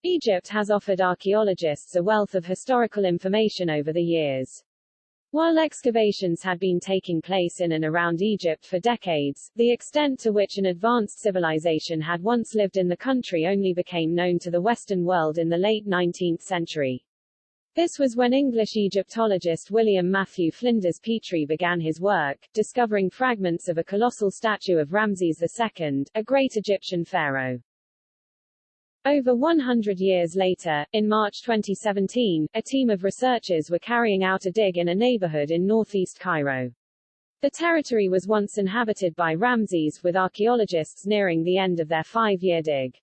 Egypt has offered archaeologists a wealth of historical information over the years. While excavations had been taking place in and around Egypt for decades, the extent to which an advanced civilization had once lived in the country only became known to the Western world in the late 19th century. This was when English Egyptologist William Matthew Flinders Petrie began his work, discovering fragments of a colossal statue of Ramses II, a great Egyptian pharaoh. Over 100 years later, in March 2017, a team of researchers were carrying out a dig in a neighborhood in northeast Cairo. The territory was once inhabited by Ramses, with archaeologists nearing the end of their 5-year dig.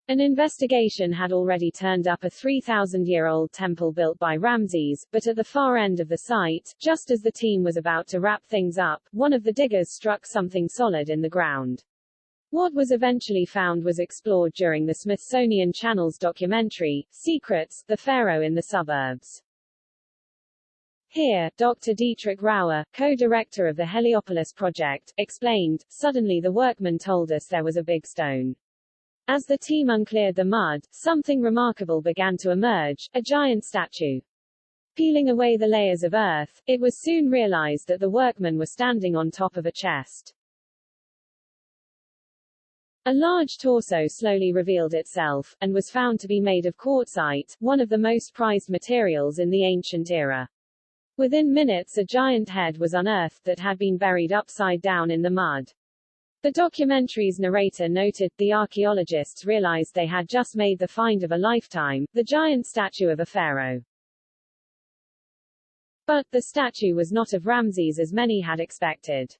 An investigation had already turned up a 3,000-year-old temple built by Ramses, but at the far end of the site, just as the team was about to wrap things up, one of the diggers struck something solid in the ground. What was eventually found was explored during the Smithsonian Channel's documentary, Secrets: The Pharaoh in the Suburbs. Here, Dr. Dietrich Rauer, co-director of the Heliopolis project, explained, "Suddenly the workmen told us there was a big stone. As the team uncleared the mud, something remarkable began to emerge, a giant statue. Peeling away the layers of earth, it was soon realized that the workmen were standing on top of a chest. A large torso slowly revealed itself, and was found to be made of quartzite, one of the most prized materials in the ancient era. Within minutes a giant head was unearthed that had been buried upside down in the mud. The documentary's narrator noted, the archaeologists realized they had just made the find of a lifetime, the giant statue of a pharaoh. But, the statue was not of Ramses as many had expected.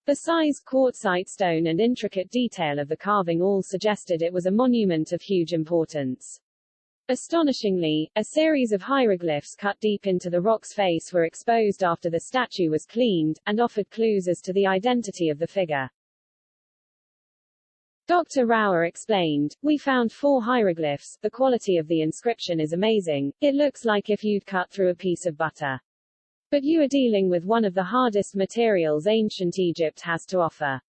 The size, quartzite stone and intricate detail of the carving all suggested it was a monument of huge importance. Astonishingly, a series of hieroglyphs cut deep into the rock's face were exposed after the statue was cleaned, and offered clues as to the identity of the figure. Dr. Rauer explained, "We found 4 hieroglyphs, the quality of the inscription is amazing, it looks like if you'd cut through a piece of butter. But you are dealing with one of the hardest materials ancient Egypt has to offer."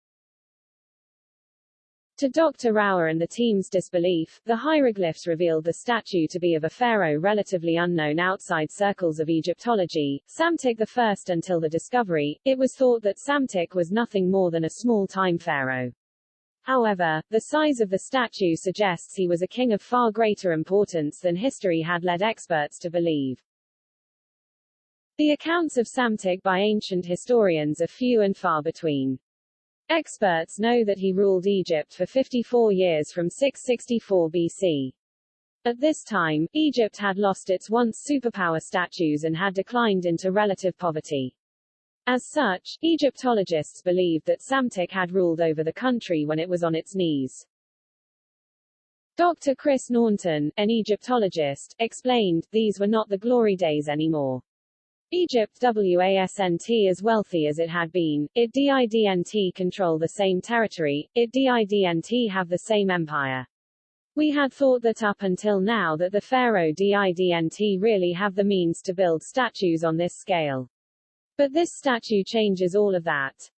To Dr. Rauer and the team's disbelief, the hieroglyphs revealed the statue to be of a pharaoh relatively unknown outside circles of Egyptology, Psamtik I. Until the discovery, it was thought that Psamtik was nothing more than a small-time pharaoh. However, the size of the statue suggests he was a king of far greater importance than history had led experts to believe. The accounts of Psamtik by ancient historians are few and far between. Experts know that he ruled Egypt for 54 years from 664 BC. At this time, Egypt had lost its once superpower statues and had declined into relative poverty. As such, Egyptologists believed that Psamtik had ruled over the country when it was on its knees. Dr. Chris Naunton, an Egyptologist, explained, "These were not the glory days anymore. Egypt wasn't as wealthy as it had been, it didn't control the same territory, it didn't have the same empire. We had thought that up until now that the pharaoh didn't really have the means to build statues on this scale. But this statue changes all of that.